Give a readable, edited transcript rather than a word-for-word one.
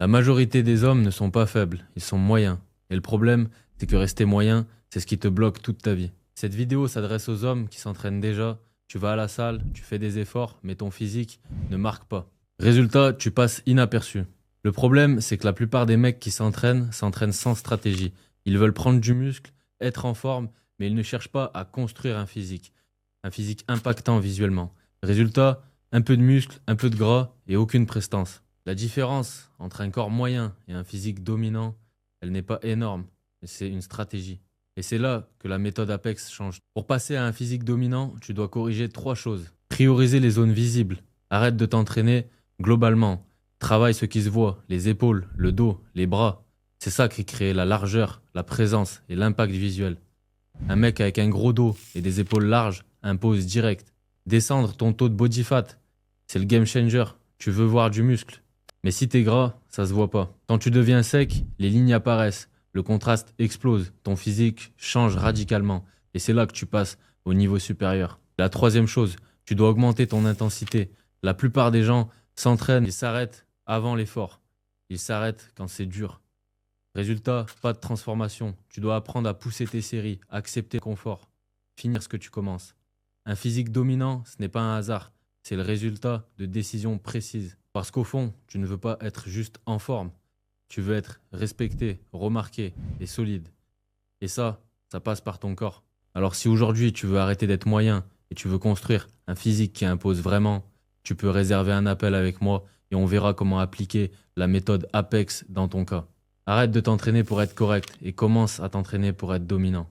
La majorité des hommes ne sont pas faibles, ils sont moyens. Et le problème, c'est que rester moyen, c'est ce qui te bloque toute ta vie. Cette vidéo s'adresse aux hommes qui s'entraînent déjà. Tu vas à la salle, tu fais des efforts, mais ton physique ne marque pas. Résultat, tu passes inaperçu. Le problème, c'est que la plupart des mecs qui s'entraînent sans stratégie. Ils veulent prendre du muscle, être en forme, mais ils ne cherchent pas à construire un physique impactant visuellement. Résultat, un peu de muscle, un peu de gras et aucune prestance. La différence entre un corps moyen et un physique dominant, elle n'est pas énorme, mais c'est une stratégie. Et c'est là que la méthode Apex change. Pour passer à un physique dominant, tu dois corriger trois choses. Prioriser les zones visibles. Arrête de t'entraîner globalement. Travaille ce qui se voit, les épaules, le dos, les bras. C'est ça qui crée la largeur, la présence et l'impact visuel. Un mec avec un gros dos et des épaules larges impose direct. Descendre ton taux de body fat, c'est le game changer. Tu veux voir du muscle. Mais si t'es gras, ça se voit pas. Quand tu deviens sec, les lignes apparaissent. Le contraste explose. Ton physique change radicalement. Et c'est là que tu passes au niveau supérieur. La troisième chose, tu dois augmenter ton intensité. La plupart des gens s'entraînent et s'arrêtent avant l'effort. Ils s'arrêtent quand c'est dur. Résultat, pas de transformation. Tu dois apprendre à pousser tes séries, accepter le confort, finir ce que tu commences. Un physique dominant, ce n'est pas un hasard. C'est le résultat de décisions précises. Parce qu'au fond, tu ne veux pas être juste en forme. Tu veux être respecté, remarqué et solide. Et ça passe par ton corps. Alors si aujourd'hui tu veux arrêter d'être moyen et tu veux construire un physique qui impose vraiment, tu peux réserver un appel avec moi et on verra comment appliquer la méthode Apex dans ton cas. Arrête de t'entraîner pour être correct et commence à t'entraîner pour être dominant.